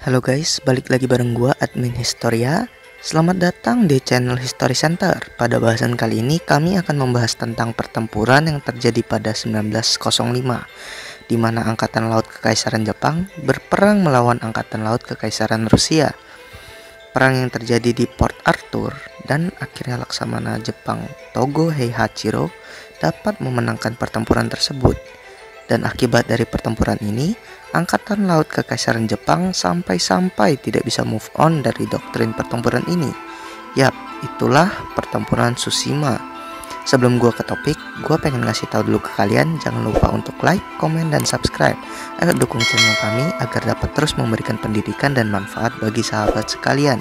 Halo guys, balik lagi bareng gua Admin Historia. Selamat datang di channel History Center. Pada bahasan kali ini kami akan membahas tentang pertempuran yang terjadi pada 1905, di mana Angkatan Laut Kekaisaran Jepang berperang melawan Angkatan Laut Kekaisaran Rusia. Perang yang terjadi di Port Arthur dan akhirnya Laksamana Jepang Togo Heihachiro dapat memenangkan pertempuran tersebut. Dan akibat dari pertempuran ini, Angkatan Laut Kekaisaran Jepang sampai-sampai tidak bisa move on dari doktrin pertempuran ini. Yap, itulah pertempuran Tsushima. Sebelum gua ke topik, gua pengen ngasih tahu dulu ke kalian, jangan lupa untuk like, komen, dan subscribe. Ayo dukung channel kami agar dapat terus memberikan pendidikan dan manfaat bagi sahabat sekalian.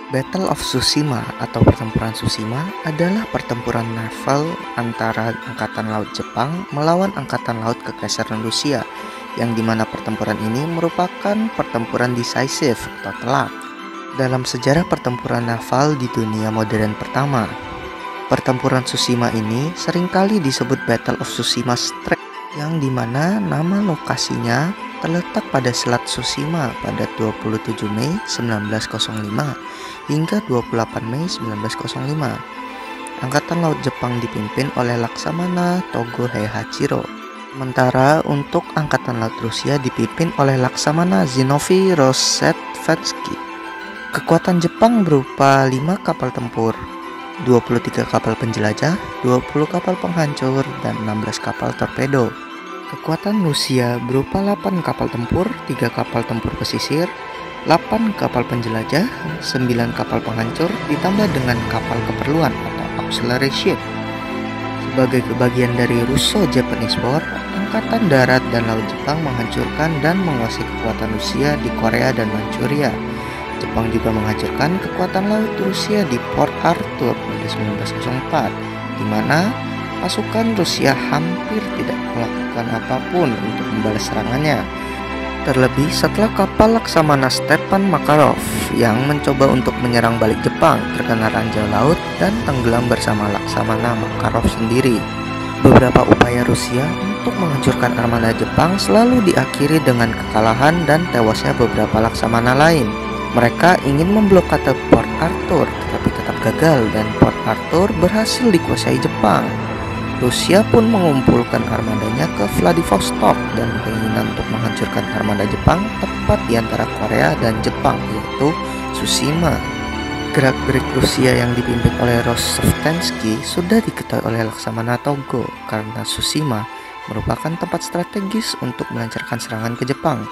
Battle of Tsushima atau pertempuran Tsushima adalah pertempuran naval antara Angkatan Laut Jepang melawan Angkatan Laut Kekaisaran Rusia, yang dimana pertempuran ini merupakan pertempuran decisive atau telak dalam sejarah pertempuran naval di dunia modern pertama. Pertempuran Tsushima ini seringkali disebut Battle of Tsushima Strait, yang dimana nama lokasinya terletak pada Selat Tsushima pada 27 Mei 1905 hingga 28 Mei 1905. Angkatan Laut Jepang dipimpin oleh Laksamana Togo Heihachiro, sementara untuk Angkatan Laut Rusia dipimpin oleh Laksamana Zinovy Rozhetsvansky. Kekuatan Jepang berupa 5 kapal tempur, 23 kapal penjelajah, 20 kapal penghancur, dan 16 kapal torpedo. Kekuatan Rusia berupa 8 kapal tempur, 3 kapal tempur pesisir, 8 kapal penjelajah, 9 kapal penghancur, ditambah dengan kapal keperluan atau auxiliary ship. Sebagai kebagian dari Russo-Japanese War, Angkatan Darat dan Laut Jepang menghancurkan dan menguasai kekuatan Rusia di Korea dan Manchuria. Jepang juga menghancurkan kekuatan laut Rusia di Port Arthur pada 1904, di mana pasukan Rusia hampir tidak melakukan apapun untuk membalas serangannya. Terlebih setelah kapal Laksamana Stepan Makarov yang mencoba untuk menyerang balik Jepang terkena ranjau laut dan tenggelam bersama Laksamana Makarov sendiri. Beberapa upaya Rusia untuk menghancurkan armada Jepang selalu diakhiri dengan kekalahan dan tewasnya beberapa laksamana lain. Mereka ingin memblokade Port Arthur tetapi tetap gagal dan Port Arthur berhasil dikuasai Jepang. Rusia pun mengumpulkan armadanya ke Vladivostok dan keinginan untuk menghancurkan armada Jepang tepat di antara Korea dan Jepang, yaitu Tsushima. Gerak-gerik Rusia yang dipimpin oleh Rozhetsvansky sudah diketahui oleh Laksamana Togo karena Tsushima merupakan tempat strategis untuk melancarkan serangan ke Jepang.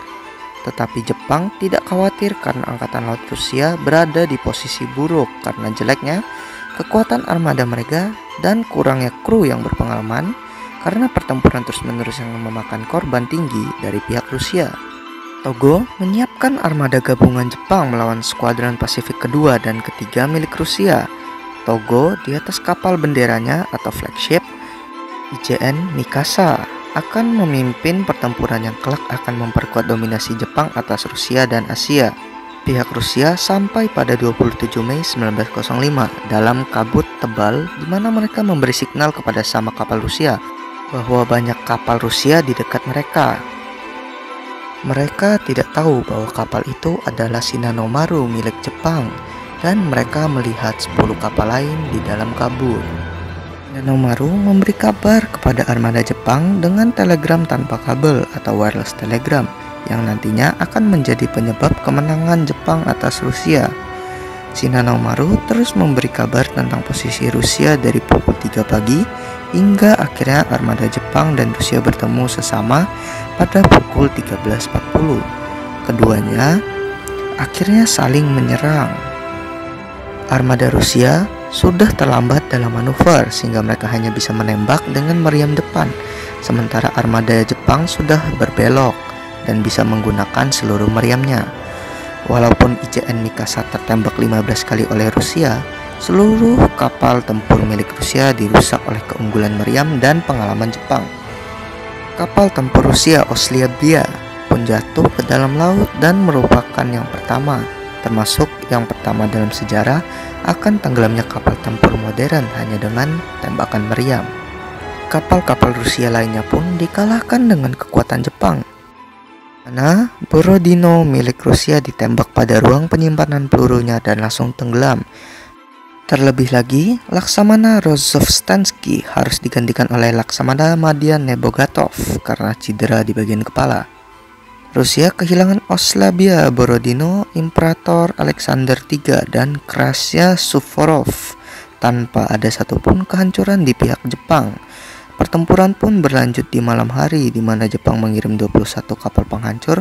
Tetapi Jepang tidak khawatir karena Angkatan Laut Rusia berada di posisi buruk karena jeleknya kekuatan armada mereka dan kurangnya kru yang berpengalaman karena pertempuran terus-menerus yang memakan korban tinggi dari pihak Rusia. Togo menyiapkan armada gabungan Jepang melawan skuadron Pasifik kedua dan ketiga milik Rusia. Togo di atas kapal benderanya atau flagship IJN Mikasa akan memimpin pertempuran yang kelak akan memperkuat dominasi Jepang atas Rusia dan Asia. Pihak Rusia sampai pada 27 Mei 1905 dalam kabut tebal di mana mereka memberi signal kepada sama kapal Rusia bahwa banyak kapal Rusia di dekat mereka. Mereka tidak tahu bahwa kapal itu adalah Shinanomaru milik Jepang dan mereka melihat 10 kapal lain di dalam kabut. Shinanomaru memberi kabar kepada armada Jepang dengan telegram tanpa kabel atau wireless telegram yang nantinya akan menjadi penyebab kemenangan Jepang atas Rusia. Shinanomaru terus memberi kabar tentang posisi Rusia dari pukul 3 pagi hingga akhirnya armada Jepang dan Rusia bertemu sesama pada pukul 13.40. Keduanya akhirnya saling menyerang. Armada Rusia sudah terlambat dalam manuver sehingga mereka hanya bisa menembak dengan meriam depan, sementara armada Jepang sudah berbelok dan bisa menggunakan seluruh meriamnya. Walaupun IJN Mikasa tertembak 15 kali oleh Rusia, seluruh kapal tempur milik Rusia dirusak oleh keunggulan meriam dan pengalaman Jepang. Kapal tempur Rusia Oslabia pun jatuh ke dalam laut dan merupakan yang pertama, termasuk yang pertama dalam sejarah akan tenggelamnya kapal tempur modern hanya dengan tembakan meriam. Kapal-kapal Rusia lainnya pun dikalahkan dengan kekuatan Jepang. Mana Borodino milik Rusia ditembak pada ruang penyimpanan pelurunya dan langsung tenggelam. Terlebih lagi, Laksamana Rozovstansky harus digantikan oleh Laksamana Madian Nebogatov karena cedera di bagian kepala. Rusia kehilangan Oslabia Borodino, Imperator Alexander III, dan Krasya Suvorov tanpa ada satupun kehancuran di pihak Jepang. Pertempuran pun berlanjut di malam hari di mana Jepang mengirim 21 kapal penghancur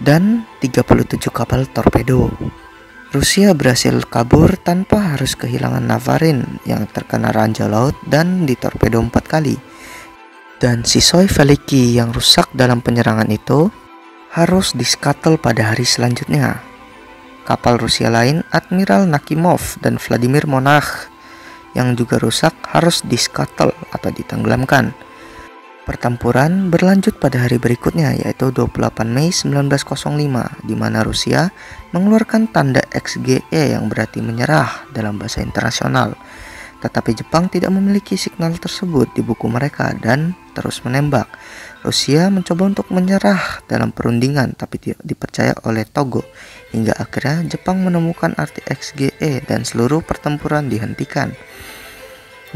dan 37 kapal torpedo. Rusia berhasil kabur tanpa harus kehilangan Navarin yang terkena ranjau laut dan ditorpedo 4 kali. Dan Sysoy Veliki yang rusak dalam penyerangan itu harus di-scuttle pada hari selanjutnya. Kapal Rusia lain, Admiral Nakimov dan Vladimir Monach, yang juga rusak harus di-scuttle atau ditenggelamkan. Pertempuran berlanjut pada hari berikutnya, yaitu 28 Mei 1905, di mana Rusia mengeluarkan tanda XGE yang berarti menyerah dalam bahasa internasional. Tetapi Jepang tidak memiliki signal tersebut di buku mereka dan terus menembak. Rusia mencoba untuk menyerah dalam perundingan tapi tidak dipercaya oleh Togo, hingga akhirnya Jepang menemukan arti XGE dan seluruh pertempuran dihentikan.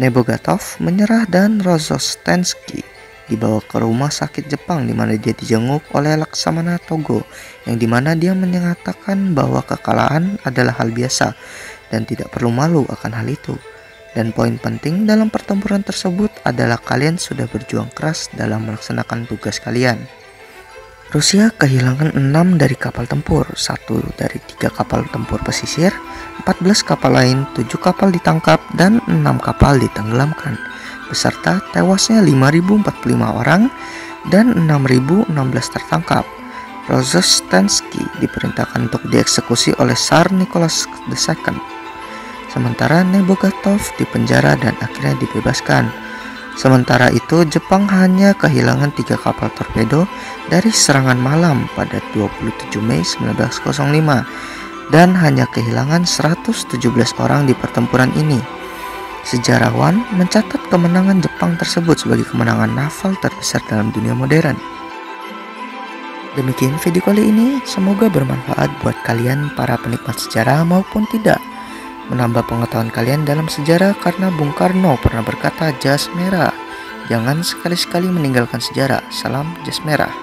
Nebogatov menyerah dan Rozovstansky dibawa ke rumah sakit Jepang di mana dia dijenguk oleh Laksamana Togo, yang dimana dia menyatakan bahwa kekalahan adalah hal biasa dan tidak perlu malu akan hal itu. Dan poin penting dalam pertempuran tersebut adalah kalian sudah berjuang keras dalam melaksanakan tugas kalian. Rusia kehilangan 6 dari kapal tempur, 1 dari 3 kapal tempur pesisir, 14 kapal lain, 7 kapal ditangkap, dan 6 kapal ditenggelamkan, beserta tewasnya 5.045 orang dan 6.016 tertangkap. Rozovstansky diperintahkan untuk dieksekusi oleh Tsar Nicholas II. Sementara Nebogatov dipenjara dan akhirnya dibebaskan. Sementara itu, Jepang hanya kehilangan 3 kapal torpedo dari serangan malam pada 27 Mei 1905 dan hanya kehilangan 117 orang di pertempuran ini. Sejarawan mencatat kemenangan Jepang tersebut sebagai kemenangan naval terbesar dalam dunia modern. Demikian video kali ini, semoga bermanfaat buat kalian para penikmat sejarah maupun tidak. Menambah pengetahuan kalian dalam sejarah karena Bung Karno pernah berkata jas merah. Jangan sekali-sekali meninggalkan sejarah. Salam jas merah.